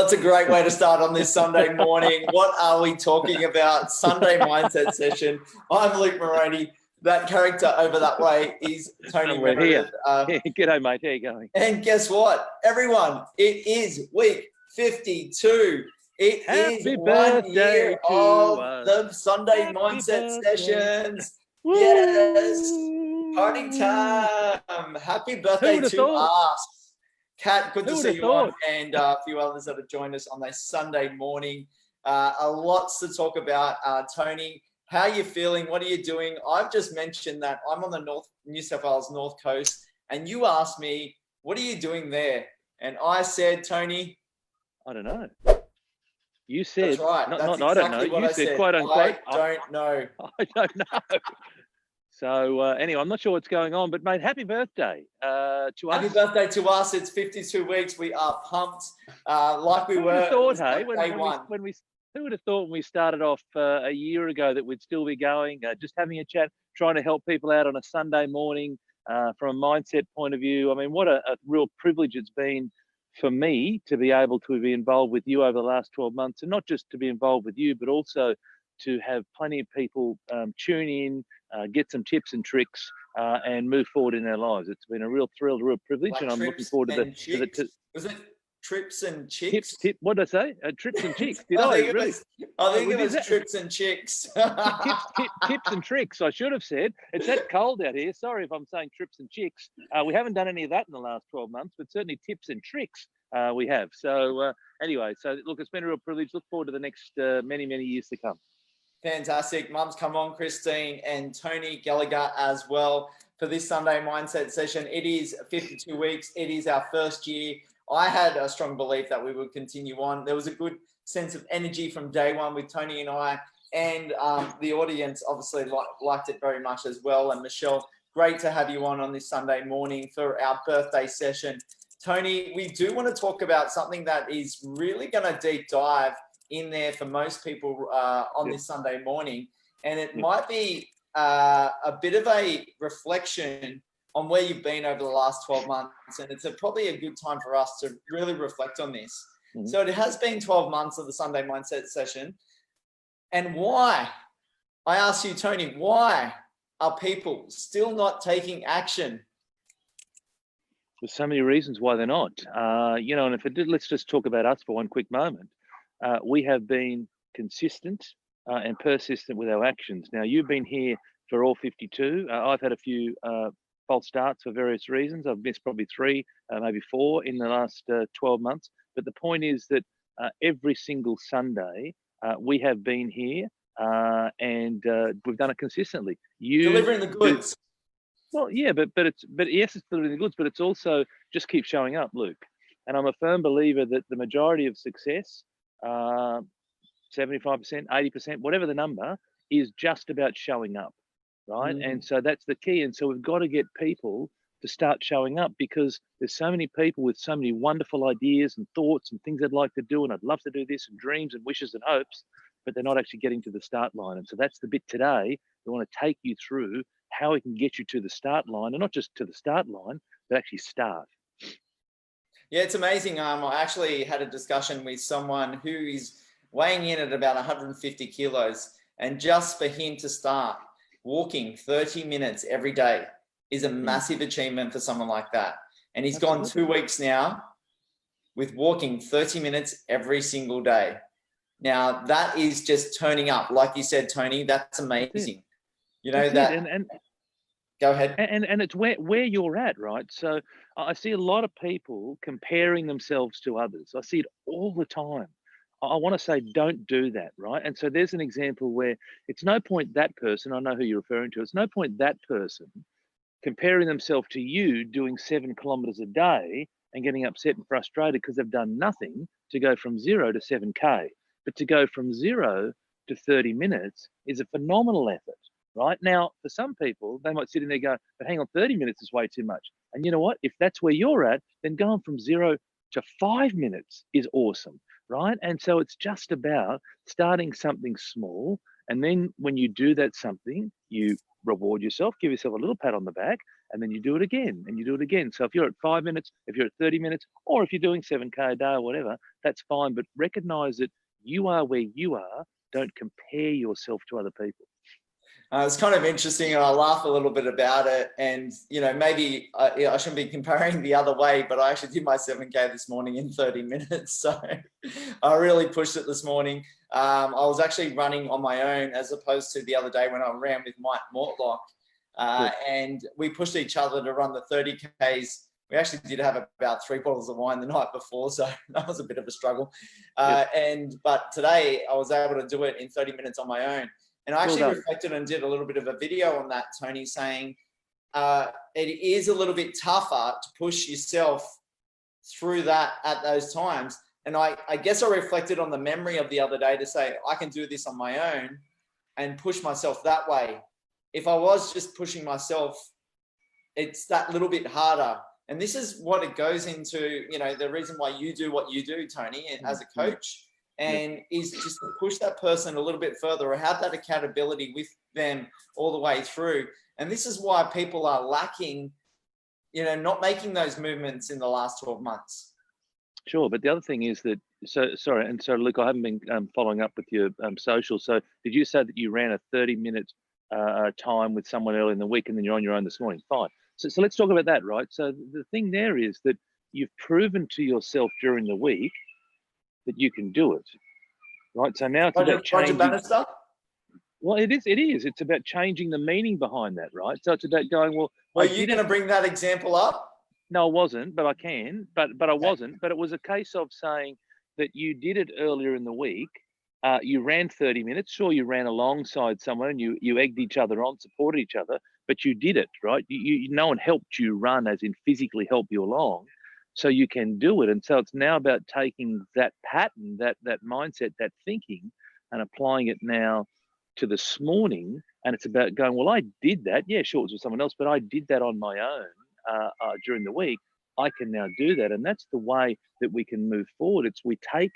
That's a great way to start on this Sunday morning. What are we talking about? Sunday Mindset Session. I'm Luke Moroney. That character over that way is Tony Meredith. G'day, mate. How you going? And guess what? Everyone, it is week 52. It is 1 year of the Sunday Mindset Sessions. Woo! Yes. Party time. Happy birthday to us. Kat, good to see you on, and a few others that have joined us on this Sunday morning. A lots to talk about. Tony, how are you feeling? What are you doing? I've just mentioned that I'm on the New South Wales North Coast, and you asked me, what are you doing there? And I said, Tony, I don't know. You said, that's right. That's exactly I don't know. You said, quote unquote, I don't know. I don't know. So anyway, I'm not sure what's going on, but mate, happy birthday to us. Happy birthday to us. It's 52 weeks. We are pumped like we were. Who would have thought, who would have thought when we started off a year ago that we'd still be going, just having a chat, trying to help people out on a Sunday morning from a mindset point of view. I mean, what a real privilege it's been for me to be able to be involved with you over the last 12 months, and not just to be involved with you, but also to have plenty of people tune in, get some tips and tricks, and move forward in their lives. It's been a real thrill, a real privilege, like, and I'm looking forward to the. Was it trips and chicks? What did I say? Trips and chicks. Did I think it was trips and chicks. Tips and tricks, I should have said. It's that cold out here. Sorry if I'm saying trips and chicks. We haven't done any of that in the last 12 months, but certainly tips and tricks we have. So anyway, so look, it's been a real privilege. Look forward to the next many, many years to come. Fantastic. Mums, come on, Christine and Tony Gallagher as well for this Sunday Mindset Session. It is 52 weeks. It is our first year. I had a strong belief that we would continue on. There was a good sense of energy from day one with Tony and I, and the audience obviously liked it very much as well. And Michelle, great to have you on this Sunday morning for our birthday session. Tony, we do want to talk about something that is really going to deep dive in there for most people on this Sunday morning. And it might be a bit of a reflection on where you've been over the last 12 months. And it's probably a good time for us to really reflect on this. Mm-hmm. So it has been 12 months of the Sunday Mindset Session. And why? I ask you, Tony, why are people still not taking action? There's so many reasons why they're not. And if it did, let's just talk about us for one quick moment. We have been consistent and persistent with our actions. Now, you've been here for all 52. I've had a few false starts for various reasons. I've missed probably 3, maybe 4 in the last 12 months. But the point is that every single Sunday we have been here and we've done it consistently. Delivering the goods. Well, yeah, but yes, it's delivering the goods, but it's also just keep showing up, Luke. And I'm a firm believer that the majority of success, 75%, 80%, whatever the number, is just about showing up, right? And so that's the key. And so we've got to get people to start showing up, because there's so many people with so many wonderful ideas and thoughts and things they'd like to do, and I'd love to do this, and dreams and wishes and hopes, but they're not actually getting to the start line. And so that's the bit today. We want to take you through how we can get you to the start line, and not just to the start line, but actually start. Yeah, it's amazing. I actually had a discussion with someone who is weighing in at about 150 kilos, and just for him to start walking 30 minutes every day is a massive achievement for someone like that. And he's gone 2 weeks now with walking 30 minutes every single day. Now, that is just turning up. Like you said, Tony, that's amazing. You know, go ahead. And it's where you're at, right? So I see a lot of people comparing themselves to others. I see it all the time. I want to say, don't do that, right? And so there's an example where it's no point that person, I know who you're referring to, it's no point that person comparing themselves to you doing 7 kilometers a day and getting upset and frustrated because they've done nothing to go from 0 to 7K. But to go from 0 to 30 minutes is a phenomenal effort. Right now, for some people, they might sit in there and go, but hang on, 30 minutes is way too much. And you know what? If that's where you're at, then going from 0 to 5 minutes is awesome, right? And so it's just about starting something small. And then when you do that something, you reward yourself, give yourself a little pat on the back, and then you do it again and you do it again. So if you're at 5 minutes, if you're at 30 minutes, or if you're doing 7K a day or whatever, that's fine. But recognize that you are where you are. Don't compare yourself to other people. It's kind of interesting, and I laugh a little bit about it. And, you know, maybe I shouldn't be comparing the other way, but I actually did my 7K this morning in 30 minutes. So I really pushed it this morning. I was actually running on my own as opposed to the other day when I ran with Mike Mortlock. And we pushed each other to run the 30Ks. We actually did have about 3 bottles of wine the night before, so that was a bit of a struggle. But today I was able to do it in 30 minutes on my own. And I actually reflected and did a little bit of a video on that, Tony, saying it is a little bit tougher to push yourself through that at those times. And I guess I reflected on the memory of the other day to say, I can do this on my own and push myself that way. If I was just pushing myself, it's that little bit harder. And this is what it goes into, you know, the reason why you do what you do, Tony, as a coach. And is just to push that person a little bit further or have that accountability with them all the way through. And this is why people are lacking, you know, not making those movements in the last 12 months. Sure. But the other thing is that, so Luke, I haven't been following up with your social. So did you say that you ran a 30-minute time with someone early in the week and then you're on your own this morning? Fine. So let's talk about that, right? So the thing there is that you've proven to yourself during the week that you can do it, right? So now it's about changing. Well, it is. It's about changing the meaning behind that, right? So it's about going, well, are you going to bring that example up? No, I wasn't, but I can. But I wasn't. But it was a case of saying that you did it earlier in the week. You ran 30 minutes. Sure, you ran alongside someone and you egged each other on, supported each other, but you did it, right? No one helped you run, as in physically help you along. So you can do it. And so it's now about taking that pattern, that mindset, that thinking, and applying it now to this morning. And it's about going, well, I did that. Yeah, sure, it was with someone else, but I did that on my own during the week. I can now do that. And that's the way that we can move forward. It's we take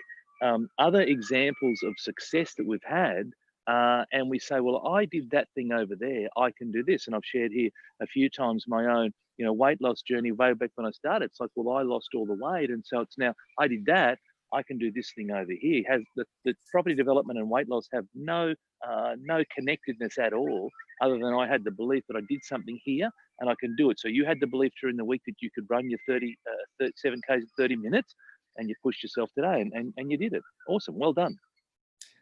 other examples of success that we've had and we say, well, I did that thing over there. I can do this. And I've shared here a few times my own, you know, weight loss journey way back when I started. It's like, well, I lost all the weight. And so it's now, I did that. I can do this thing over here. Has the property development and weight loss have no connectedness at all, other than I had the belief that I did something here and I can do it. So you had the belief during the week that you could run your 7Ks in 30 minutes and you pushed yourself today and you did it. Awesome. Well done.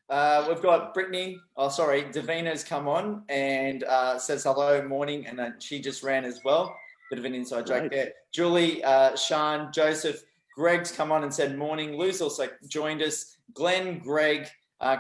We've got Davina's come on and says hello, morning, and she just ran as well. Bit of an inside joke there. Julie, Sean, Joseph, Greg's come on and said morning. Lou's also joined us. Glenn, Greg,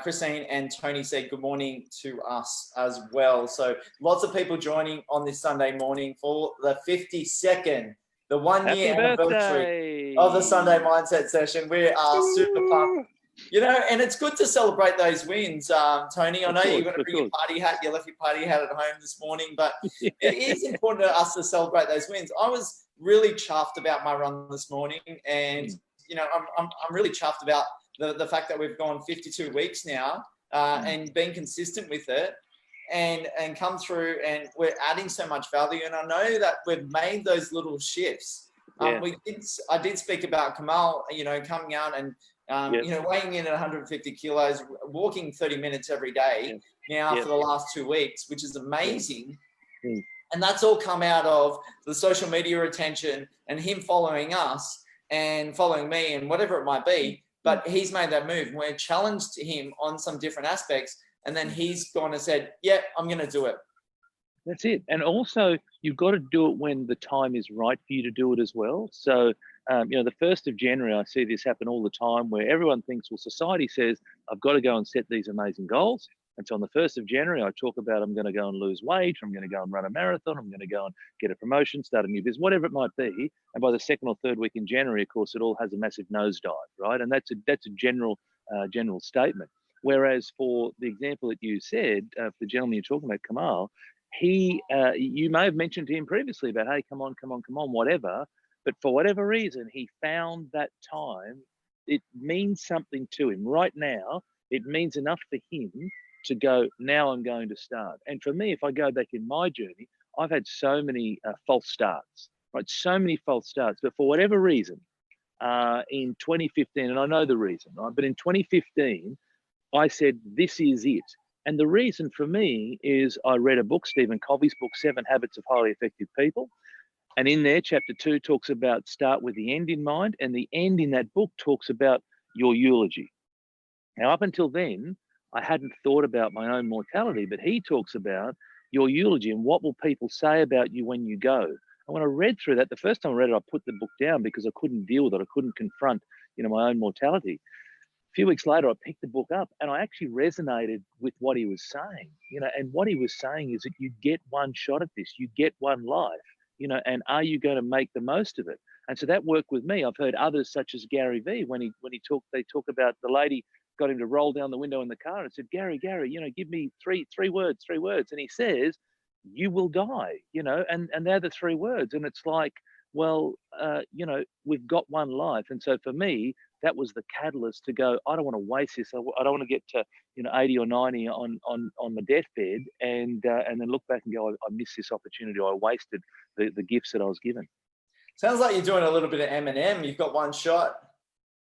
Christine, and Tony said good morning to us as well. So lots of people joining on this Sunday morning for the 52nd, the 1 year anniversary of the Sunday Mindset Session. We are super pumped. You know, and it's good to celebrate those wins, Tony. I know you're going to bring your party hat. You left your party hat at home this morning, but it is important to us to celebrate those wins. I was really chuffed about my run this morning, and you know, I'm really chuffed about the fact that we've gone 52 weeks now and been consistent with it, and come through, and we're adding so much value. And I know that we've made those little shifts. I did speak about Kamal, you know, coming out and you know, weighing in at 150 kilos, walking 30 minutes every day now for the last 2 weeks, which is amazing. And that's all come out of the social media attention and him following us and following me and whatever it might be. But he's made that move. We're challenged him on some different aspects. And then he's gone and said, yeah, I'm going to do it. That's it. And also, you've got to do it when the time is right for you to do it as well. So, you know, the 1st of January, I see this happen all the time where everyone thinks, well, society says, I've got to go and set these amazing goals. And so on the 1st of January, I talk about I'm going to go and lose weight, I'm going to go and run a marathon, I'm going to go and get a promotion, start a new business, whatever it might be. And by the 2nd or 3rd week in January, of course, it all has a massive nosedive, right? And that's a general statement. Whereas for the example that you said, for the gentleman you're talking about, Kamal, you may have mentioned to him previously about, hey, come on, whatever. But for whatever reason, he found that time. It means something to him right now. It means enough for him to go, now I'm going to start. And for me, if I go back in my journey, I've had so many false starts, right? So many false starts. But for whatever reason, in 2015, and I know the reason, right? But in 2015, I said, this is it. And the reason for me is I read a book, Stephen Covey's book, 7 Habits of Highly Effective People. And in there, chapter 2 talks about start with the end in mind. And the end in that book talks about your eulogy. Now, up until then, I hadn't thought about my own mortality, but he talks about your eulogy and what will people say about you when you go. And when I read through that, the first time I read it, I put the book down because I couldn't deal with it. I couldn't confront, my own mortality. A few weeks later, I picked the book up and I actually resonated with what he was saying, and what he was saying is that you get one shot at this, you get one life, and are you going to make the most of it? And so that worked with me. I've heard others such as Gary Vee, they talk about the lady got him to roll down the window in the car and said, Gary, give me three words. And he says, you will die, and they're the 3 words. And it's like, well, we've got one life. And so for me, that was the catalyst to go, I don't want to waste this. I don't want to get to, 80 or 90 on my deathbed and then look back and go, I missed this opportunity. I wasted the gifts that I was given. Sounds like you're doing a little bit of Eminem. You've got one shot.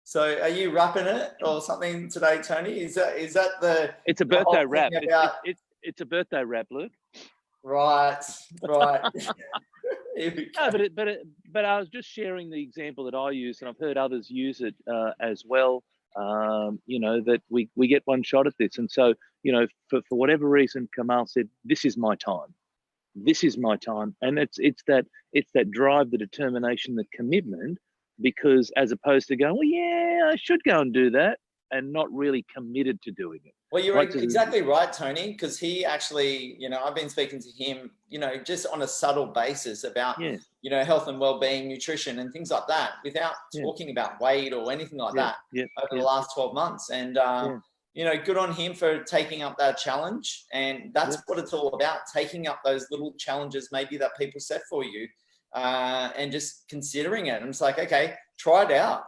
So are you rapping it or something today, Tony? Is that the... It's a birthday rap. It's a birthday rap, Luke. Right. No, but I was just sharing the example that I use, and I've heard others use it as well. That we get one shot at this, and so for whatever reason, Kamal said, "This is my time. This is my time," and it's that drive, the determination, the commitment. Because as opposed to going, well, yeah, I should go and do that, and not really committed to doing it. Well, you're exactly right, Tony, because he actually, I've been speaking to him, just on a subtle basis about, health and well-being, nutrition and things like that without talking about weight or anything like that over the last 12 months. And, good on him for taking up that challenge. And that's what it's all about, taking up those little challenges maybe that people set for you. And just considering it. And it's like, okay, try it out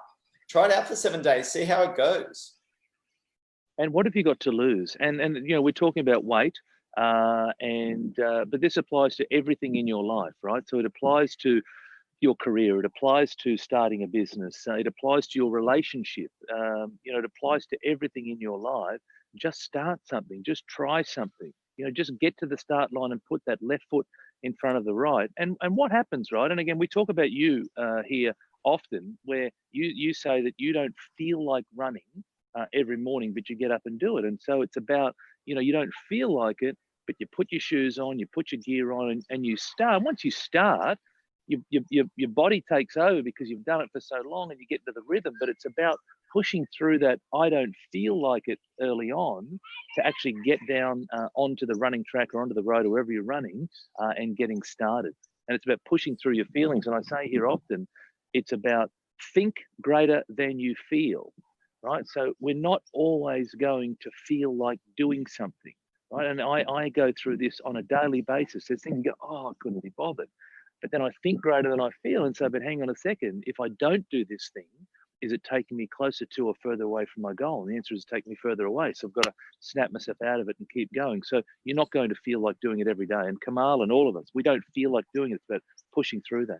for 7 days, see how it goes. And what have you got to lose? And we're talking about weight, but this applies to everything in your life, right? So it applies to your career, it applies to starting a business, it applies to your relationship, it applies to everything in your life. Just start something, just try something, just get to the start line and put that left foot in front of the right. And what happens, right? And again, we talk about you here often, where you say that you don't feel like running every morning, but you get up and do it. And so it's about, you don't feel like it, but you put your shoes on, you put your gear on, and you start. Once you start, your body takes over because you've done it for so long and you get into the rhythm. But it's about pushing through that I don't feel like it early on to actually get down onto the running track or onto the road or wherever you're running and getting started. And it's about pushing through your feelings. And I say here often, it's about think greater than you feel, right? So we're not always going to feel like doing something, right? And I go through this on a daily basis. There's things you go, I couldn't be bothered. But then I think greater than I feel and say, but hang on a second, if I don't do this thing, is it taking me closer to or further away from my goal? And the answer is taking me further away. So I've got to snap myself out of it and keep going. So you're not going to feel like doing it every day. And Kamal and all of us, we don't feel like doing it, but pushing through that.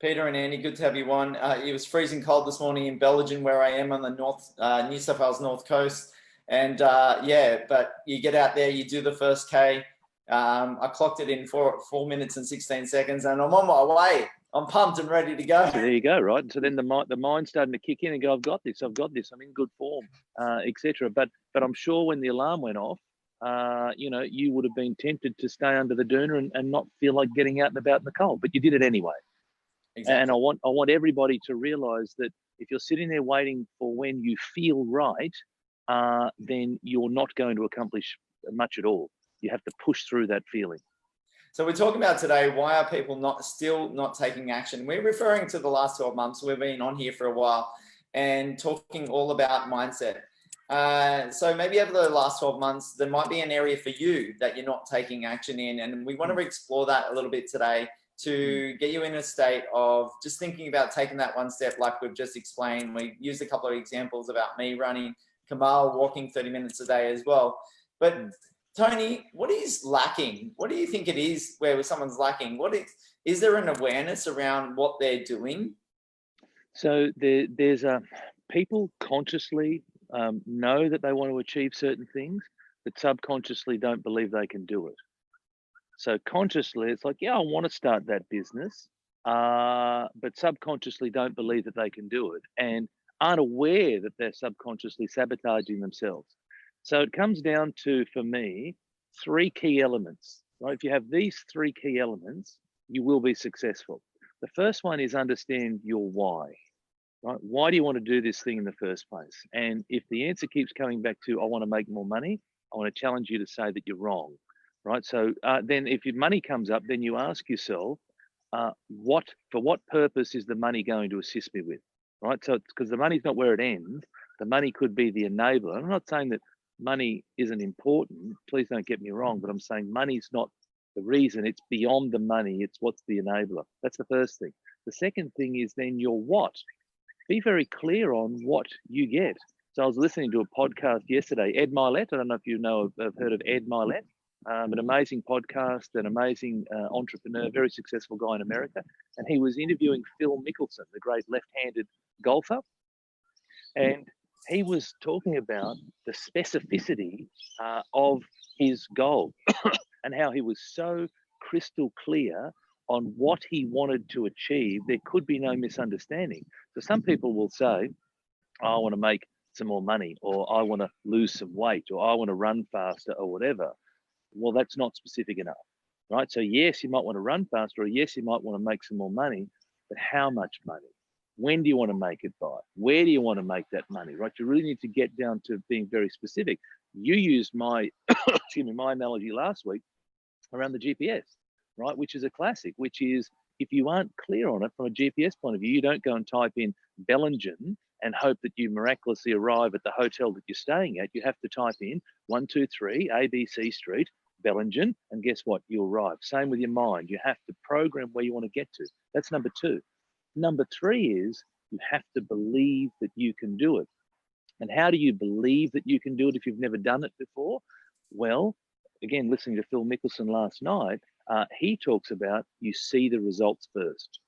Peter and Andy, good to have you on. It was freezing cold this morning in Belgium, where I am on the New South Wales North Coast. And but you get out there, you do the first K. I clocked it in 4 minutes and 16 seconds, and I'm on my way. I'm pumped and ready to go. So there you go, right? So then the mind's starting to kick in and go, I've got this, I'm in good form, etc. But I'm sure when the alarm went off, you would have been tempted to stay under the doona and not feel like getting out and about in the cold, but you did it anyway. Exactly. And I want everybody to realise that if you're sitting there waiting for when you feel right, then you're not going to accomplish much at all. You have to push through that feeling. So we're talking about today, why are people still not taking action? We're referring to the last 12 months. We've been on here for a while and talking all about mindset. So maybe over the last 12 months, there might be an area for you that you're not taking action in. And we want to explore that a little bit today to get you in a state of just thinking about taking that one step like we've just explained. We used a couple of examples about me running, Kamal walking 30 minutes a day as well. But Tony, what is lacking? What do you think it is where someone's lacking? Is there an awareness around what they're doing? So there's people consciously know that they want to achieve certain things, but subconsciously don't believe they can do it. So consciously, it's like, yeah, I want to start that business, but subconsciously don't believe that they can do it and aren't aware that they're subconsciously sabotaging themselves. So it comes down to, for me, three key elements. Right? If you have these three key elements, you will be successful. The first one is understand your why. Right? Why do you want to do this thing in the first place? And if the answer keeps coming back to, I want to make more money, I want to challenge you to say that you're wrong. Right? So then if your money comes up, then you ask yourself, for what purpose is the money going to assist me with? Right? So because the money's not where it ends, the money could be the enabler. I'm not saying that money isn't important. Please don't get me wrong, but I'm saying money's not the reason. It's beyond the money. It's what's the enabler. That's the first thing. The second thing is then your what. Be very clear on what you get. So I was listening to a podcast yesterday, Ed Milet. I don't know if you have heard of Ed Milet, an amazing podcast, an amazing entrepreneur, very successful guy in America. And he was interviewing Phil Mickelson, the great left-handed golfer. And he was talking about the specificity of his goal and how he was so crystal clear on what he wanted to achieve. There could be no misunderstanding. So some people will say, I want to make some more money, or I want to lose some weight, or I want to run faster, or whatever. Well, that's not specific enough, right? So yes, you might want to run faster, or yes, you might want to make some more money, but how much money? When do you want to make it by? Where do you want to make that money, right? You really need to get down to being very specific. You used my, my analogy last week around the GPS, right? Which is a classic, which is if you aren't clear on it from a GPS point of view, you don't go and type in Bellingen and hope that you miraculously arrive at the hotel that you're staying at. You have to type in 123 ABC Street, Bellingen, and guess what? You arrive. Same with your mind. You have to program where you want to get to. That's number two. Number three is you have to believe that you can do it. And how do you believe that you can do it if you've never done it before? Well, again, listening to Phil Mickelson last night, he talks about you see the results first.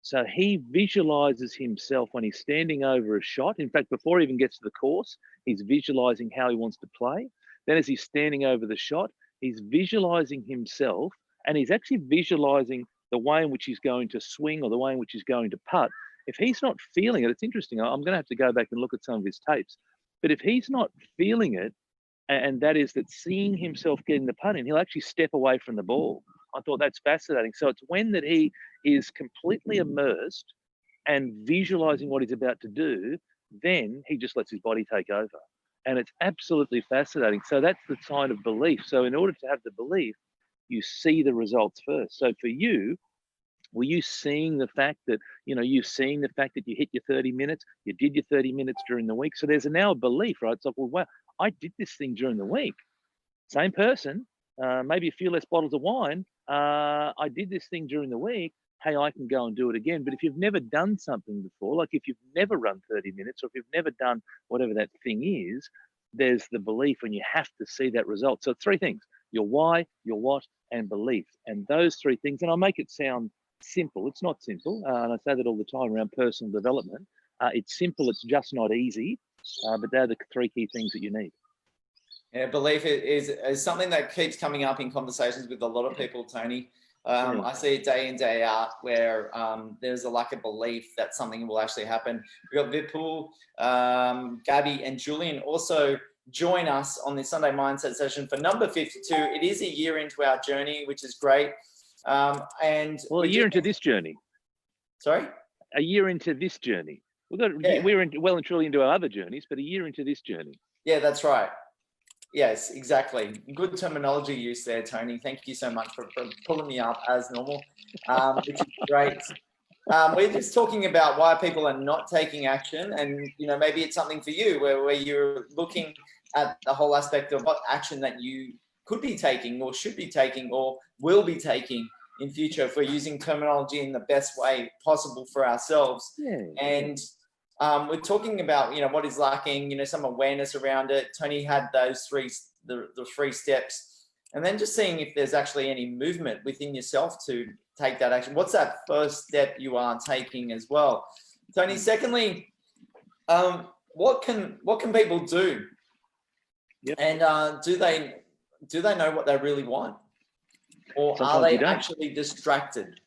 So he visualizes himself when he's standing over a shot. In fact, before he even gets to the course, he's visualizing how he wants to play. Then as he's standing over the shot, he's visualizing himself, and he's actually visualizing the way in which he's going to swing or the way in which he's going to putt. If he's not feeling it, it's interesting. I'm going to have to go back and look at some of his tapes. But if he's not feeling it, and that is that seeing himself getting the putt in, he'll actually step away from the ball. I thought that's fascinating. So it's when that he is completely immersed and visualizing what he's about to do, then he just lets his body take over. And it's absolutely fascinating. So that's the sign of belief. So in order to have the belief, you see the results first. So for you, were you seeing the fact that, you seeing the fact that you hit your 30 minutes, you did your 30 minutes during the week? So there's now a belief, right? It's like, well, wow, I did this thing during the week. Same person, maybe a few less bottles of wine. I did this thing during the week. Hey, I can go and do it again. But if you've never done something before, like if you've never run 30 minutes or if you've never done whatever that thing is, there's the belief and you have to see that result. So three things: your why, your what, and belief. And those three things, and I'll make it sound simple. It's not simple. And I say that all the time around personal development. It's simple. It's just not easy. But they're the three key things that you need. Yeah, belief is something that keeps coming up in conversations with a lot of people, Tony. I see it day in, day out where there's a lack of belief that something will actually happen. We've got Vipul, Gabby, and Julian also join us on this Sunday Mindset session for number 52. It is a year into our journey, which is great. And well, a year into this journey. Sorry? A year into this journey. We're well and truly into our other journeys, but a year into this journey. Yeah, that's right. Yes, exactly. Good terminology use there, Tony. Thank you so much for pulling me up as normal, which is great. We're just talking about why people are not taking action, and maybe it's something for you where you're looking at the whole aspect of what action that you could be taking or should be taking or will be taking in future if we're using terminology in the best way possible for ourselves. And we're talking about what is lacking, some awareness around it. Tony had those three the 3 steps, and then just seeing if there's actually any movement within yourself to take that action. What's that first step you are taking as well? Tony, secondly, what can people do? Yep. And do they know what they really want, or Sometimes are they you don't. actually distracted?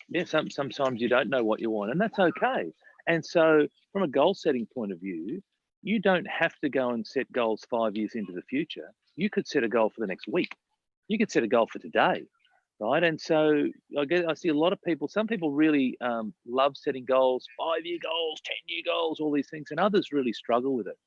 Yeah, sometimes you don't know what you want, and that's okay. And so from a goal setting point of view, you don't have to go and set goals 5 years into the future. You could set a goal for the next week. You could set a goal for today, right? And so I see a lot of people, some people really love setting goals, 5-year goals, 10-year goals, all these things, and others really struggle with it.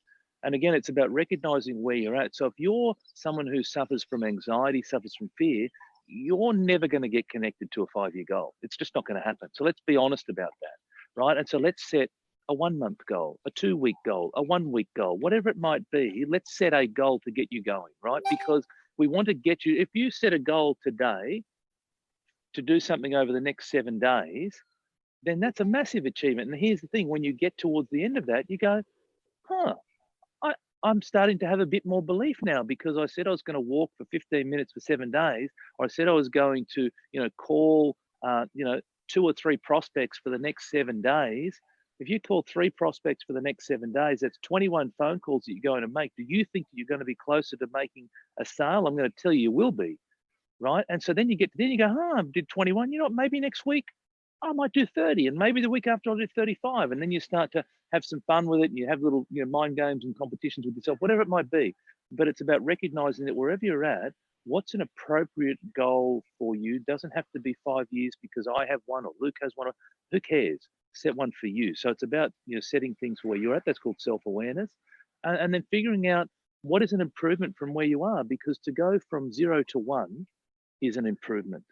And again, it's about recognizing where you're at. So if you're someone who suffers from anxiety, suffers from fear, you're never going to get connected to a 5-year goal. It's just not going to happen. So let's be honest about that, right? And so let's set a 1-month goal, a 2-week goal, a 1-week goal, whatever it might be. Let's set a goal to get you going, right? Because we want to get you, if you set a goal today to do something over the next 7 days, then that's a massive achievement. And here's the thing, when you get towards the end of that, you go, I'm starting to have a bit more belief now, because I said I was going to walk for 15 minutes for 7 days, or I said I was going to, call, 2 or 3 prospects for the next 7 days. If you call 3 prospects for the next 7 days, that's 21 phone calls that you're going to make. Do you think you're going to be closer to making a sale? I'm going to tell you will be, right? And so then you go, I did 21. Maybe next week I might do 30, and maybe the week after I'll do 35. And then you start to have some fun with it, and you have little mind games and competitions with yourself, whatever it might be. But it's about recognizing that wherever you're at, what's an appropriate goal for you? Doesn't have to be 5 years because I have one or Luke has one. Or, who cares? Set one for you. So it's about setting things where you're at. That's called self-awareness, and then figuring out what is an improvement from where you are, because to go from 0 to 1 is an improvement.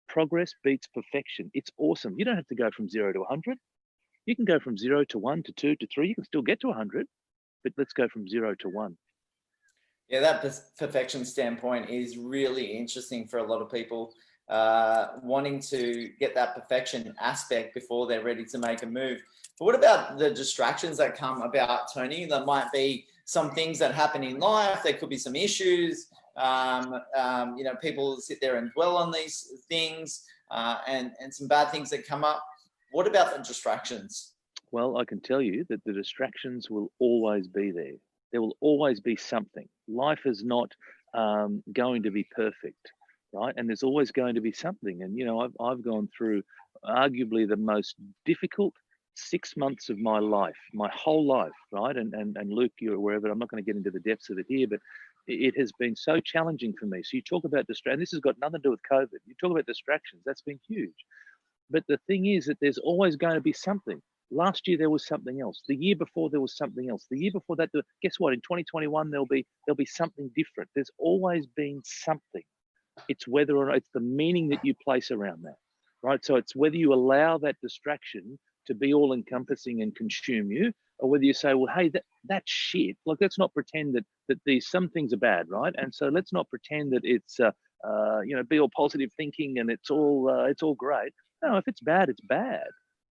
Progress beats perfection. It's awesome. You don't have to go from 0 to 100. You can go from 0 to 1 to 2 to 3. You can still get to 100, but let's go from 0 to 1. Yeah, that perfection standpoint is really interesting for a lot of people, wanting to get that perfection aspect before they're ready to make a move. But what about the distractions that come about, Tony? There might be some things that happen in life. There could be some issues. People sit there and dwell on these things, and some bad things that come up. What about the distractions? Well, I can tell you that the distractions will always be there. There will always be something. Life is not going to be perfect, right? And there's always going to be something. And I've gone through arguably the most difficult 6 months of my life, my whole life, right? And Luke, you're aware of it. I'm not going to get into the depths of it here, but it has been so challenging for me. So you talk about distraction. This has got nothing to do with COVID. You talk about distractions. That's been huge. But the thing is that there's always going to be something. Last year there was something else. The year before there was something else. The year before that, guess what? In 2021 there'll be something different. There's always been something. It's whether or not it's the meaning that you place around that, right? So it's whether you allow that distraction to be all encompassing and consume you, or whether you say, well, hey, that's shit. Like, let's not pretend that some things are bad, right? And so let's not pretend that it's be all positive thinking and it's all great. No, if it's bad, it's bad.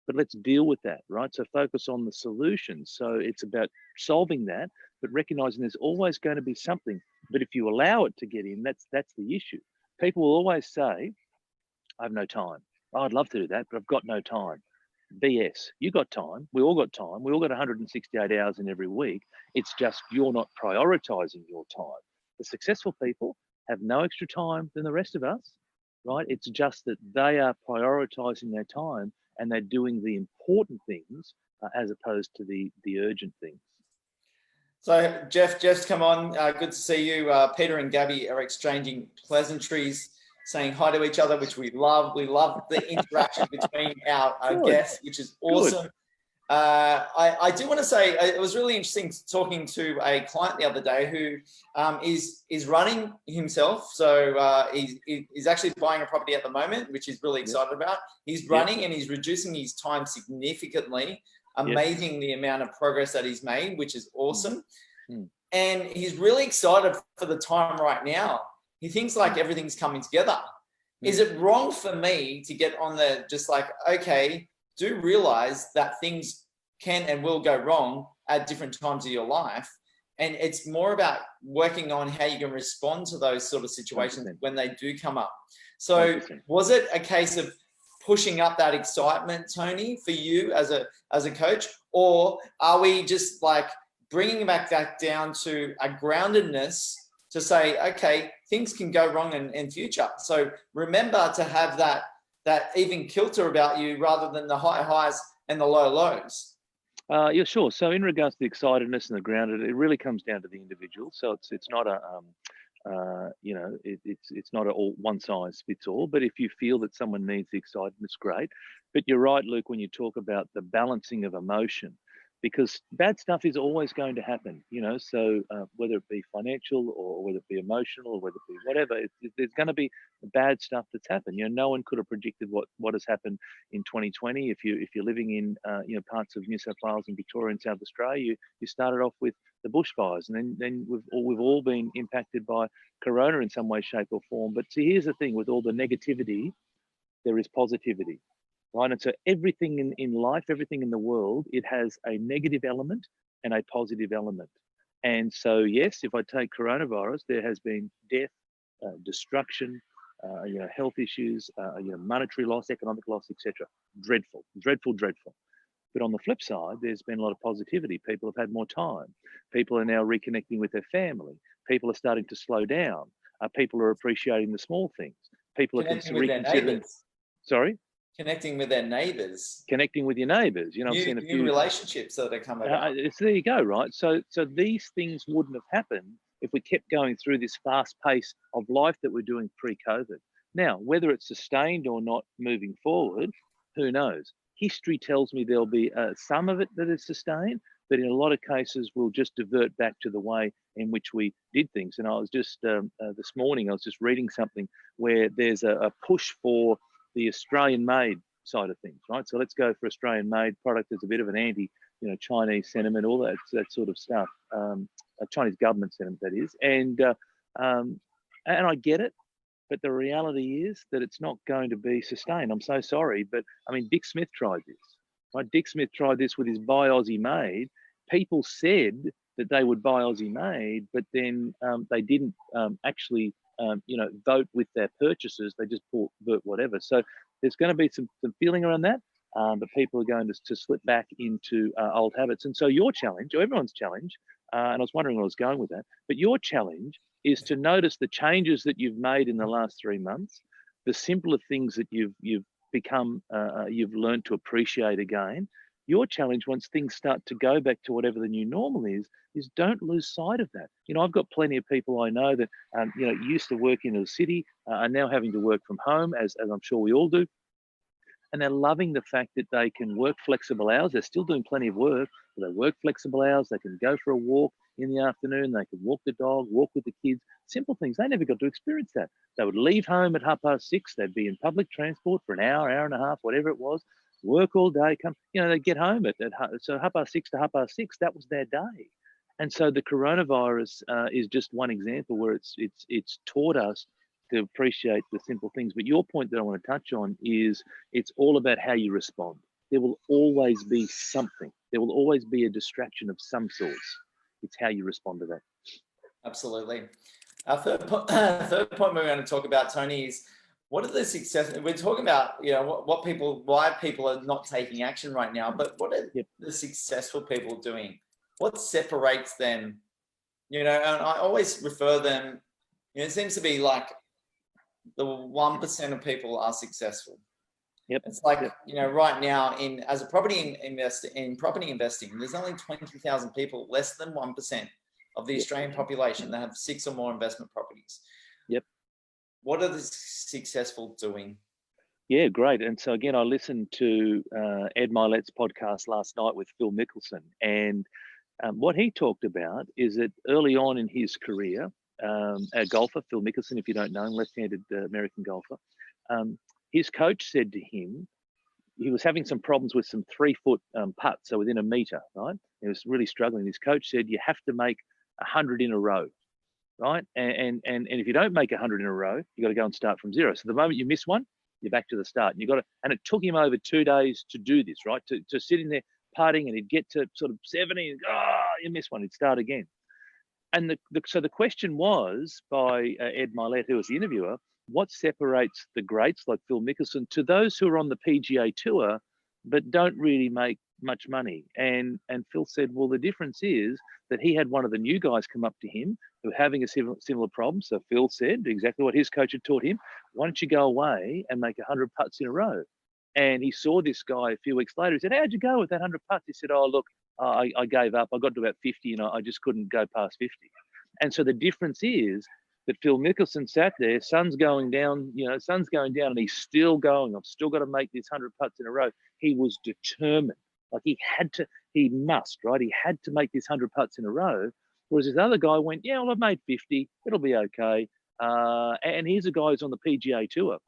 But let's deal with that, right? So focus on the solutions. So it's about solving that, but recognizing there's always going to be something. But if you allow it to get in, that's the issue. People will always say, I have no time. Oh, I'd love to do that, but I've got no time. BS. You got time. We all got time. We all got 168 hours in every week. It's just you're not prioritizing your time. The successful people have no extra time than the rest of us, right? It's just that they are prioritizing their time and they're doing the important things as opposed to the urgent things. So Jeff's come on. Good to see you. Peter and Gabby are exchanging pleasantries, saying hi to each other, which we love. We love the interaction between our guests, which is awesome. I do want to say it was really interesting talking to a client the other day who is running himself. So he's actually buying a property at the moment, which he's really excited about. He's running and he's reducing his time significantly. Amazing the amount of progress that he's made, which is awesome. And he's really excited for the time right now. He thinks like everything's coming together. Is it wrong for me to get on the just like, okay, do realize that things can and will go wrong at different times of your life, And it's more about working on how you can respond to those sort of situations 100%. when they do come up. So 100%. was it a case of pushing up that excitement, Tony, for you as a coach? Or are we just like bringing back that down to a groundedness to say, okay, things can go wrong in future. So remember to have that even kilter about you rather than the high highs and the low lows. Yeah, sure. So in regards to the excitedness and the grounded, it really comes down to the individual. So it's not a it's not a all one size fits all. But if you feel that someone needs the excitedness, great. But you're right, Luke, when you talk about the balancing of emotion, because bad stuff is always going to happen. So whether it be financial or whether it be emotional or whether it be whatever, there's going to be bad stuff that's happened. No one could have predicted what has happened in 2020. If you're living in parts of New South Wales and Victoria and South Australia, you started off with the bushfires, and then we've all been impacted by corona in some way, shape, or form. But see, here's the thing: with all the negativity, there is positivity, right? And so everything in life, everything in the world, it has a negative element and a positive element. And so, yes, if I take coronavirus, there has been death, destruction, health issues, monetary loss, economic loss, etc. Dreadful, dreadful, dreadful. But on the flip side, there's been a lot of positivity. People have had more time. People are now reconnecting with their family. People are starting to slow down. People are appreciating the small things. People are reconsidering. Sorry? Connecting with their neighbours. Connecting with your neighbours. I've seen a few relationships that are coming about. There you go, right? So these things wouldn't have happened if we kept going through this fast pace of life that we're doing pre-COVID. Now, whether it's sustained or not moving forward, who knows? History tells me there'll be some of it that is sustained, but in a lot of cases, we'll just divert back to the way in which we did things. And I was just, this morning, I was just reading something where there's a push for the Australian-made side of things, right? So let's go for Australian-made product. There's a bit of an Chinese sentiment, all that sort of stuff, a Chinese government sentiment, that is. And I get it. But the reality is that it's not going to be sustained. I'm so sorry, but I mean, Dick Smith tried this, right? Dick Smith tried this with his buy Aussie made. People said that they would buy Aussie made, but then they didn't actually, vote with their purchases. They just bought whatever. So there's going to be some feeling around that, but people are going to slip back into old habits. And so your challenge, or everyone's challenge, and I was wondering where I was going with that, but your challenge is to notice the changes that you've made in the last 3 months, the simpler things that you've become, you've learned to appreciate again. Your challenge, once things start to go back to whatever the new normal is don't lose sight of that. I've got plenty of people I know that, used to work in a city, are now having to work from home, as I'm sure we all do. And they're loving the fact that they can work flexible hours. They're still doing plenty of work, but they work flexible hours. They can go for a walk in the afternoon. They can walk the dog, walk with the kids, simple things. They never got to experience that. They would leave home at 6:30. They'd be in public transport for an hour, hour and a half, whatever it was, work all day, they'd get home at so 6:30 to 6:30, that was their day. And so the coronavirus is just one example where it's taught us to appreciate the simple things. But your point that I want to touch on is it's all about how you respond. There will always be something. There will always be a distraction of some sort. It's how you respond to that. Absolutely. Our third point we're going to talk about, Tony, is what are the success? We're talking about, why people are not taking action right now, but what are the successful people doing? What separates them? And I always refer them, it seems to be like the 1% of people are successful. Yep. It's like, right now as a property investing, there's only 20,000 people, less than 1% of the Australian population that have 6 or more investment properties. Yep. What are the successful doing? Yeah, great. And so again, I listened to Ed Milet's podcast last night with Phil Mickelson, and what he talked about is that early on in his career, a golfer, Phil Mickelson, if you don't know him, left-handed American golfer, his coach said to him, he was having some problems with some 3-foot putts, so within a meter, right? He was really struggling. His coach said, you have to make 100 in a row, right? And if you don't make 100 in a row, you got to go and start from zero. So the moment you miss one, you're back to the start. And and it took him over 2 days to do this, right? To sit in there putting, and he'd get to sort of 70 and you miss one, he'd start again. And so the question was by Ed Milet, who was the interviewer, what separates the greats like Phil Mickelson to those who are on the PGA Tour but don't really make much money? And Phil said, well, the difference is that he had one of the new guys come up to him who were having a similar problem. So Phil said exactly what his coach had taught him: why don't you go away and make 100 putts in a row? And he saw this guy a few weeks later. He said, how'd you go with that 100 putts? He said, oh, look, I gave up. I got to about 50 and I just couldn't go past 50. And so the difference is that Phil Mickelson sat there, sun's going down, and he's still going. I've still got to make these 100 putts in a row. He was determined. Like he must, right? He had to make these 100 putts in a row. Whereas this other guy went, yeah, well, I've made 50. It'll be okay. And here's a guy who's on the PGA Tour.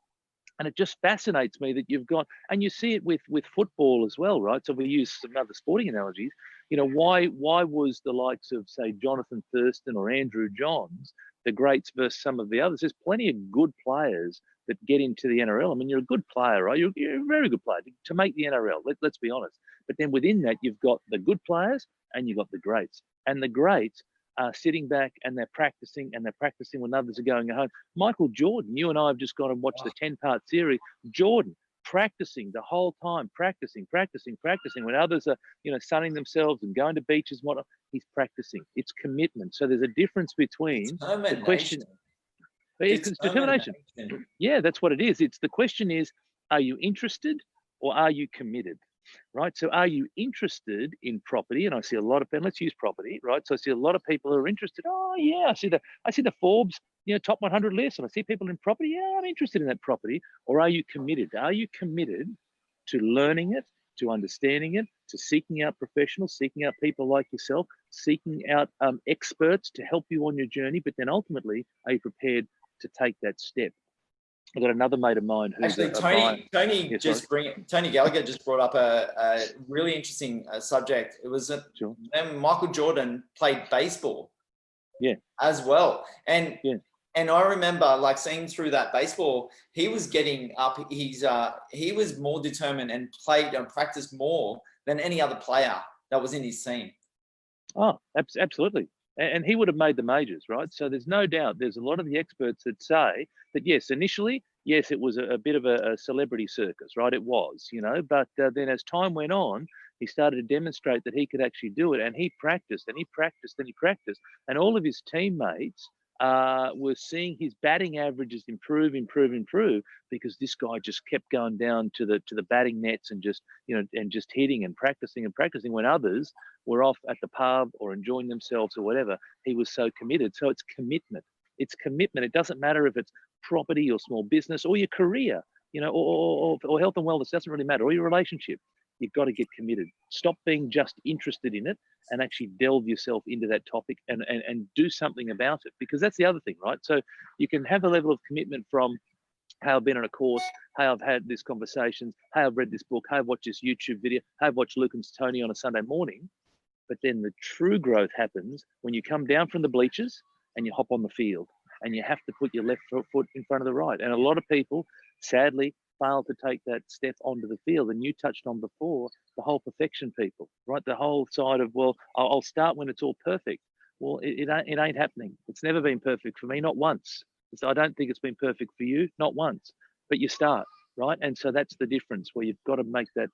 And it just fascinates me that you've got, and you see it with football as well, right? So we use some other sporting analogies. Why was the likes of, say, Jonathan Thurston or Andrew Johns the greats versus some of the others? There's plenty of good players that get into the NRL. I mean, you're a good player, right? You're a very good player to make the NRL. Let's be honest. But then within that, you've got the good players and you've got the greats. And the greats are sitting back and they're practicing when others are going home. Michael Jordan, you and I have just gone and watched the 10-part series. Jordan practicing the whole time, practicing. When others are, sunning themselves and going to beaches, and whatnot, he's practicing. It's commitment. So there's a difference between the question. It's determination. Yeah, that's what it is. The question is, are you interested or are you committed? Right. So are you interested in property? And I see a lot of people, let's use property, right? So I see a lot of people who are interested. Oh yeah, I see the Forbes, top 100 list, and I see people in property. Yeah, I'm interested in that property. Or are you committed? Are you committed to learning it, to understanding it, to seeking out professionals, seeking out people like yourself, seeking out experts to help you on your journey? But then ultimately, are you prepared to take that step? I've got another mate of mine who's Tony Gallagher just brought up a really interesting subject. It was when Michael Jordan played baseball, as well, and I remember seeing through that baseball, he was getting up. He was more determined and played and practiced more than any other player that was in his team. Oh, absolutely. And he would have made the majors, right? So there's no doubt there's a lot of the experts that say that, yes, initially, yes, it was a bit of a celebrity circus, right? It was, but then as time went on, he started to demonstrate that he could actually do it. And he practiced and he practiced and he practiced. And all of his teammates were seeing his batting averages improve because this guy just kept going down to the batting nets and just hitting and practicing when others were off at the pub or enjoying themselves or whatever. He was so committed. So it's commitment. It doesn't matter if it's property or small business or your career, or health and wellness. Doesn't really matter, or your relationship. You've got to get committed. Stop being just interested in it and actually delve yourself into that topic and do something about it, because that's the other thing, right? So you can have a level of commitment from, hey, I've been on a course, hey, I've had these conversations, hey, I've read this book, hey, I've watched this YouTube video, hey, I've watched Luke and Tony on a Sunday morning. But then the true growth happens when you come down from the bleachers and you hop on the field, and you have to put your left foot in front of the right. And a lot of people, sadly, fail to take that step onto the field. And you touched on before the whole perfection people, right? The whole side of, well, I'll start when it's all perfect. Well, it ain't happening. It's never been perfect for me, not once. I don't think it's been perfect for you, not once. But you start, right? And so that's the difference, where you've got to make that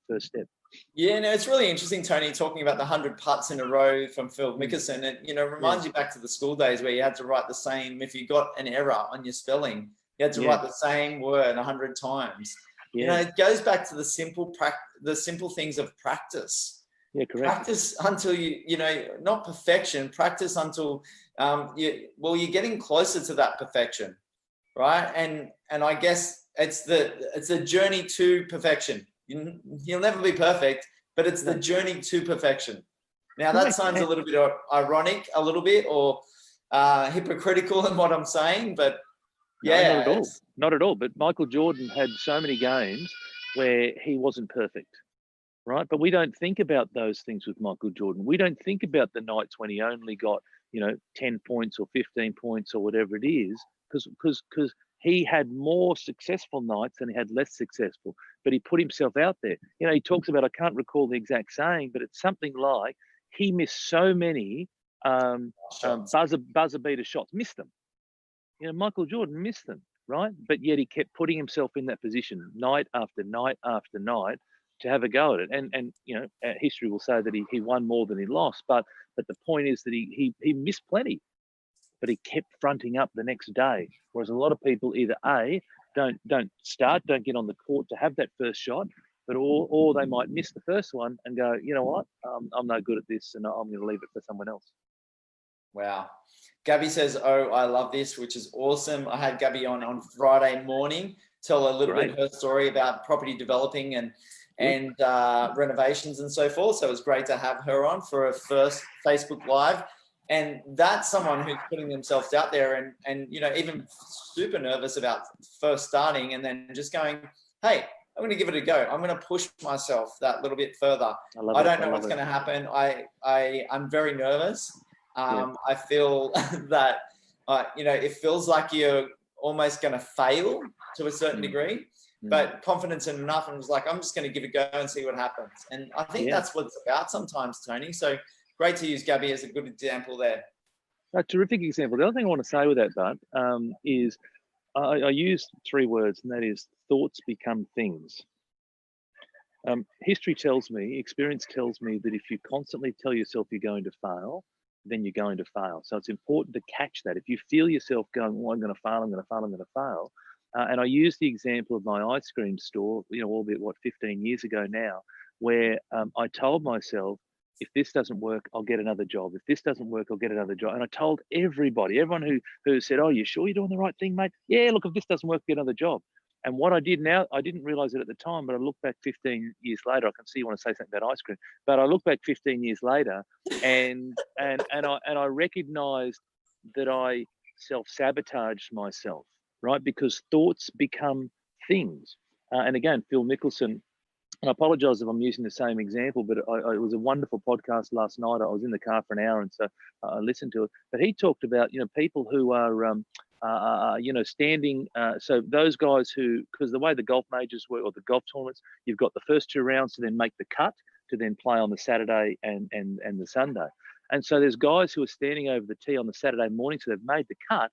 first step. Yeah, no, it's really interesting, Tony, talking about the 100 putts in a row from Phil Mickelson. It reminds you back to the school days where you had to write the same. If you got an error on your spelling, you had to write the same word 100 times. Yeah. It goes back to the simple things of practice. Yeah, correct. Practice until not perfection. Practice until you're getting closer to that perfection, right? And I guess it's a journey to perfection. You'll never be perfect, but it's the journey to perfection. Now that sounds a little bit ironic, a little bit, or hypocritical in what I'm saying, but yeah, no, not at all. But Michael Jordan had so many games where he wasn't perfect, right? But we don't think about those things with Michael Jordan. We don't think about the nights when he only got 10 points or 15 points or whatever it is, because he had more successful nights than he had less successful, but he put himself out there. He talks about, I can't recall the exact saying, but it's something like he missed so many Shots. buzzer beater shots, missed them. You know, Michael Jordan missed them, right? But yet he kept putting himself in that position night after night after night to have a go at it. And you know, history will say that he won more than he lost. But the point is that he missed plenty, but he kept fronting up the next day. Whereas a lot of people either don't get on the court to have that first shot, but or they might miss the first one and go, you know what, I'm no good at this, and I'm going to leave it for someone else. Wow. Gabby says, "Oh, I love this," which is awesome. I had Gabby on Friday morning, tell a little bit her story about property developing and renovations and so forth. So it was great to have her on for her first Facebook Live. And that's someone who's putting themselves out there and you know, even super nervous about first starting and then just going, hey, I'm going to give it a go. I'm going to push myself that little bit further. I don't know what's going to happen. I'm very nervous. I feel that, you know, it feels like you're almost going to fail to a certain degree, but confidence in enough. And was like, I'm just going to give it a go and see what happens. And I think that's what it's about sometimes, Tony. So great to use Gabby as a good example there. A terrific example. The other thing I want to say with that, Bud, is I use 3 words, and that is thoughts become things. History tells me, experience tells me that if you constantly tell yourself you're going to fail, then you're going to fail. So it's important to catch that. If you feel yourself going, well, I'm going to fail, I'm going to fail, I'm going to fail. And I use the example of my ice cream store, you know, albeit 15 years ago now, where I told myself, if this doesn't work, I'll get another job. If this doesn't work, I'll get another job. And I told everyone who said, oh, you sure you're doing the right thing, mate? Yeah, look, if this doesn't work, get another job. And what I did now, I didn't realize it at the time, but I look back 15 years later. I can see you want to say something about ice cream, but I look back 15 years later and I recognized that I self-sabotaged myself, right? Because thoughts become things. And again, Phil Mickelson, and I apologize if I'm using the same example, but it was a wonderful podcast last night. I was in the car for an hour, and so I listened to it. But he talked about, you know, people who are, you know, standing. So those guys who, because the way the golf majors work or the golf tournaments, you've got the first 2 rounds to then make the cut to then play on the Saturday and the Sunday. And so there's guys who are standing over the tee on the Saturday morning, so they've made the cut,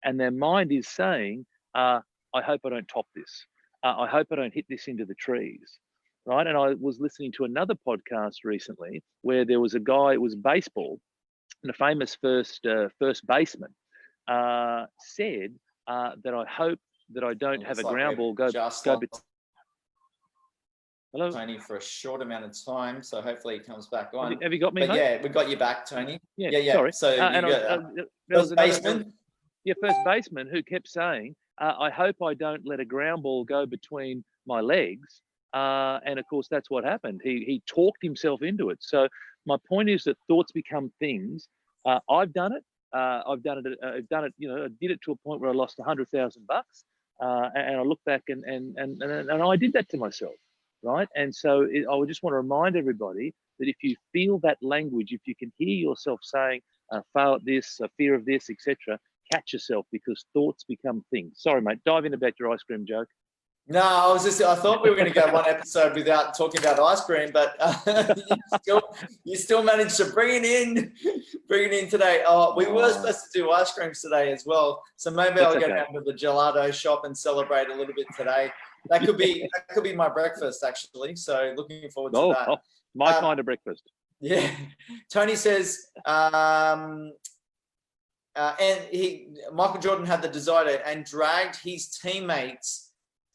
and their mind is saying, I hope I don't top this. I hope I don't hit this into the trees. Right. And I was listening to another podcast recently where there was a guy, it was baseball, and a famous first baseman said that I hope that I don't have a ground ball go. Hello, Tony, for a short amount of time, so hopefully he comes back on. Have you got me? But yeah, we got you back, Tony. Yeah. Sorry. So first baseman. First baseman who kept saying, I hope I don't let a ground ball go between my legs. And of course, that's what happened. He talked himself into it. So my point is that thoughts become things. I've done it. I've done it. You know, I did it to a point where I lost $100,000, and I look back and I did that to myself, right? And so I would just want to remind everybody that if you feel that language, if you can hear yourself saying, "fail at this," "fear of this," etc., catch yourself, because thoughts become things. Sorry, mate. Dive in about your ice cream joke. No, I thought we were going to go one episode without talking about ice cream, but you still managed to bring it in today. Oh, we were supposed to do ice creams today as well, so maybe I'll go down to the gelato shop and celebrate a little bit today. That could be my breakfast, actually. So looking forward to that. My kind of breakfast. Yeah, Tony says, and Michael Jordan had the desire and dragged his teammates,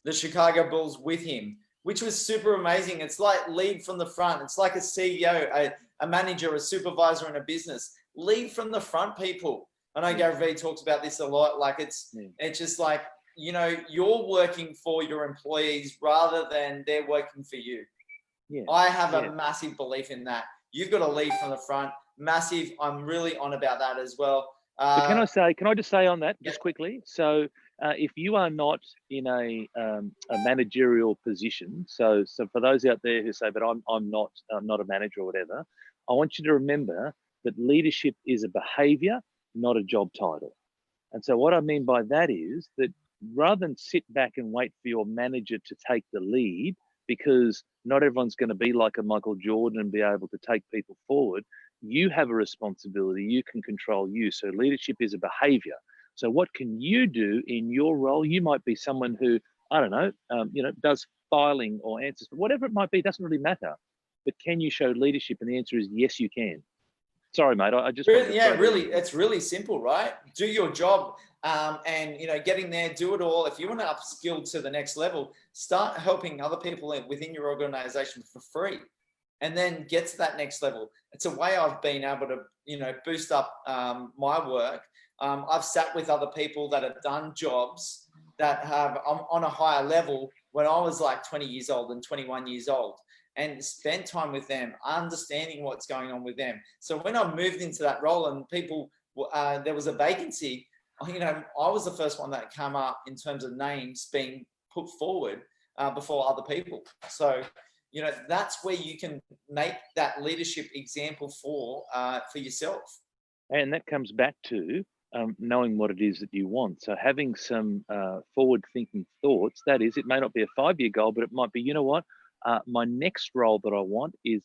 the Chicago Bulls, with him, which was super amazing. It's like lead from the front. It's like a CEO, a manager, a supervisor in a business. Lead from the front, people. I know Gary Vee talks about this a lot. Like it's just like, you know, you're working for your employees rather than they're working for you. Yeah. I have a massive belief in that. You've got to lead from the front. Massive. I'm really on about that as well. So can I just say on that just quickly? So if you are not in a managerial position, so for those out there who say, but I'm not a manager or whatever, I want you to remember that leadership is a behavior, not a job title. And so what I mean by that is that rather than sit back and wait for your manager to take the lead, because not everyone's going to be like a Michael Jordan and be able to take people forward, You have a responsibility. You can control you. So leadership is a behavior. So what can you do in your role? You might be someone who, I don't know, does filing or answers, whatever it might be, doesn't really matter. But can you show leadership? And the answer is yes, you can. Sorry, mate. I just wanted to Yeah, throw really, it's really simple, right? Do your job, and get in there, do it all. If you want to upskill to the next level, start helping other people within your organization for free, and then get to that next level. It's a way I've been able to, boost up my work. I've sat with other people that have done jobs that have on a higher level when I was like 20 years old and 21 years old, and spent time with them, understanding what's going on with them. So when I moved into that role and people, there was a vacancy, I was the first one that came up in terms of names being put forward before other people. So, that's where you can make that leadership example for yourself. And that comes back to knowing what it is that you want. So having some forward-thinking thoughts, that is, it may not be a 5-year goal, but it might be, you know what, my next role that I want is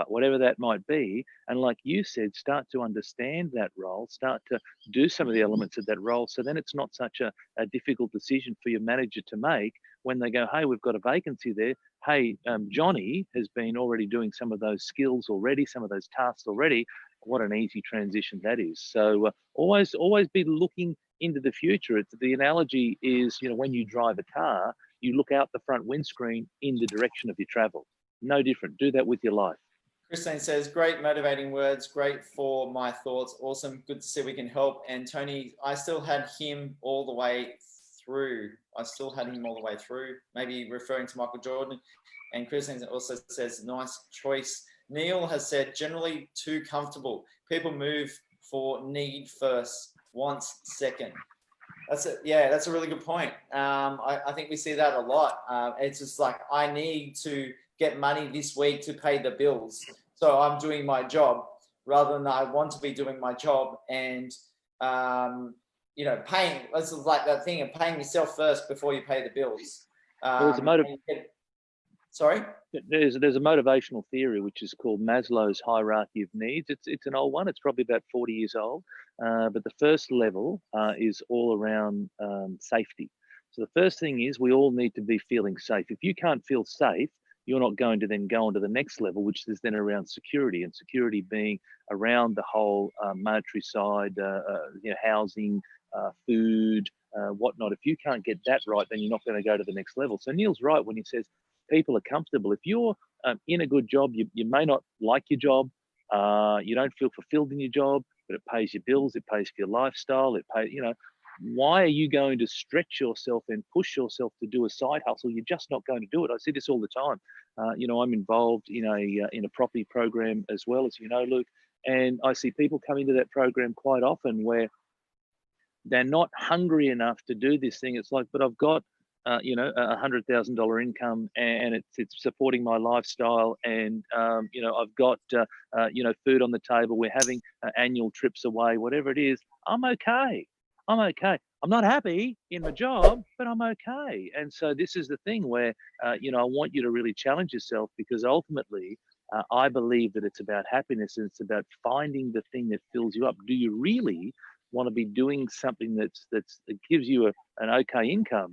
whatever that might be. And like you said, start to understand that role, start to do some of the elements of that role. So then it's not such a difficult decision for your manager to make when they go, hey, we've got a vacancy there. Hey, Johnny has been already doing some of those skills already, some of those tasks already. What an easy transition that is. So always be looking into the future. The analogy is, when you drive a car, you look out the front windscreen in the direction of your travel. No different. Do that with your life. Christine says, great motivating words, great for my thoughts. Awesome. Good to see we can help. And Tony, I still had him all the way through. Maybe referring to Michael Jordan. And Christine also says, nice choice. Neil has said, generally too comfortable. People move for need first, wants second. That's it. Yeah, that's a really good point. I think we see that a lot. It's just like, I need to get money this week to pay the bills. So I'm doing my job rather than I want to be doing my job and, paying. This is like that thing of paying yourself first before you pay the bills. Well, Sorry? There's a motivational theory which is called Maslow's hierarchy of needs. It's an old one. It's probably about 40 years old. But the first level is all around safety. So the first thing is we all need to be feeling safe. If you can't feel safe, you're not going to then go on to the next level, which is then around security, and security being around the whole monetary side, housing, food, whatnot. If you can't get that right, then you're not going to go to the next level. So Neil's right when he says people are comfortable. If you're in a good job, you may not like your job, you don't feel fulfilled in your job, but it pays your bills, it pays for your lifestyle, it pays, why are you going to stretch yourself and push yourself to do a side hustle? You're just not going to do it. I see this all the time. I'm involved in a property program as well, as you know, Luke, and I see people come into that program quite often where they're not hungry enough to do this thing. It's like, but I've got $100,000 income, and it's supporting my lifestyle, and I've got food on the table. We're having annual trips away, whatever it is. I'm okay. I'm not happy in my job, but I'm okay. And so this is the thing where I want you to really challenge yourself, because ultimately I believe that it's about happiness, and it's about finding the thing that fills you up. Do you really want to be doing something that gives you an okay income,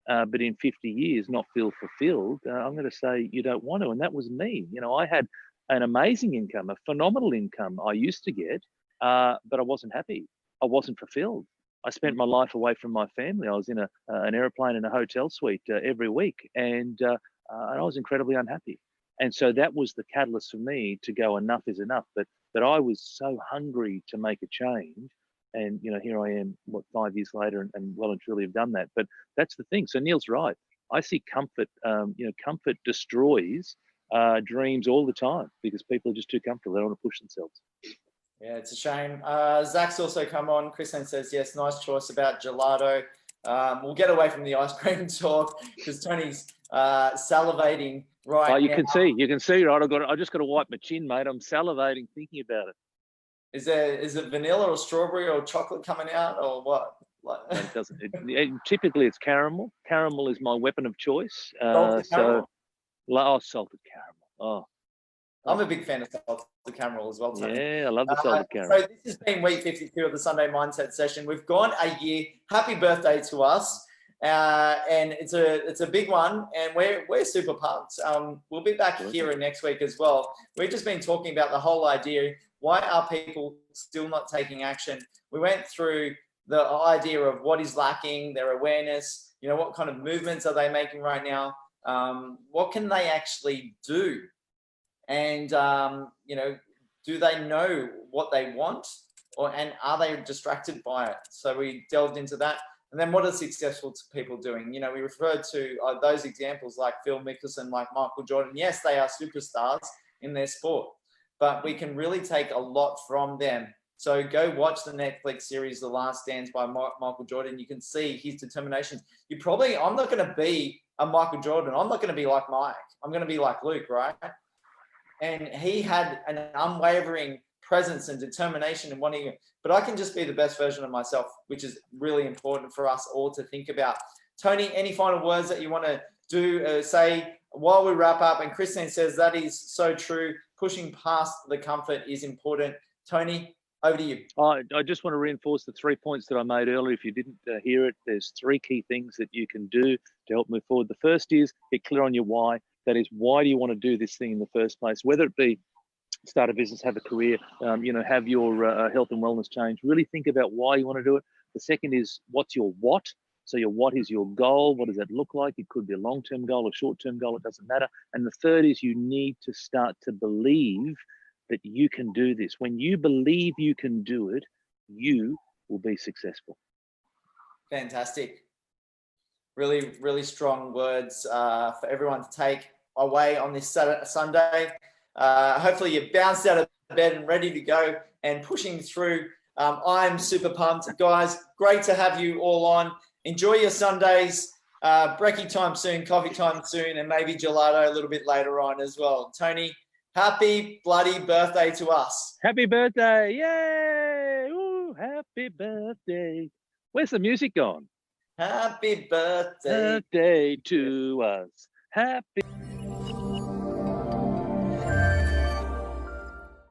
but in 50 years not feel fulfilled? I'm going to say you don't want to. And that was me. I had an amazing income, a phenomenal income I used to get, but I wasn't happy. I wasn't fulfilled. I spent my life away from my family. I was in an airplane in a hotel suite every week, and I was incredibly unhappy. And so that was the catalyst for me to go, enough is enough. But I was so hungry to make a change. And, here I am, 5 years later, and well and truly have done that. But that's the thing. So Neil's right. I see comfort, comfort destroys dreams all the time, because people are just too comfortable. They don't want to push themselves. Yeah, it's a shame. Zach's also come on. Christine says, yes, nice choice about gelato. We'll get away from the ice cream talk, because Tony's salivating right now. You can see, right? I just got to wipe my chin, mate. I'm salivating thinking about it. Is it vanilla or strawberry or chocolate coming out, or what? It doesn't. Typically, it's caramel. Caramel is my weapon of choice. Salted caramel. Salted caramel. Oh, I'm a big fan of salted caramel as well, Tony. Yeah, I love the salted caramel. So this has been week 52 of the Sunday Mindset Session. We've gone a year. Happy birthday to us. And it's a big one, and we're super pumped. We'll be back here next week as well. We've just been talking about the whole idea. Why are people still not taking action? We went through the idea of what is lacking, their awareness, what kind of movements are they making right now? What can they actually do? And, do they know what they want, and are they distracted by it? So we delved into that. And then what are successful people doing? We referred to those examples like Phil Mickelson, like Michael Jordan. Yes, they are superstars in their sport, but we can really take a lot from them. So go watch the Netflix series, The Last Dance by Michael Jordan. You can see his determination. I'm not going to be a Michael Jordan. I'm not going to be like Mike. I'm going to be like Luke, right? And he had an unwavering presence and determination in wanting, but I can just be the best version of myself, which is really important for us all to think about. Tony, any final words that you want to say while we wrap up? And Christine says that is so true. Pushing past the comfort is important. Tony, over to you. I just want to reinforce the 3 points that I made earlier. If you didn't hear it, there's 3 key things that you can do to help move forward. The first is get clear on your why. That is, why do you want to do this thing in the first place? Whether it be start a business, have a career, have your health and wellness change. Really think about why you want to do it. The second is, what's your what? So your what is your goal? What does that look like? It could be a long-term goal, a short-term goal, it doesn't matter. And the third is you need to start to believe that you can do this. When you believe you can do it, you will be successful. Fantastic. Really, really strong words for everyone to take away on this Sunday. Hopefully you bounced out of bed and ready to go and pushing through. I'm super pumped. Guys, great to have you all on. Enjoy your Sundays. Brekkie time soon, coffee time soon, and maybe gelato a little bit later on as well. Tony, happy bloody birthday to us. Happy birthday. Yay. Ooh, happy birthday. Where's the music gone? Happy birthday. Birthday to us. Happy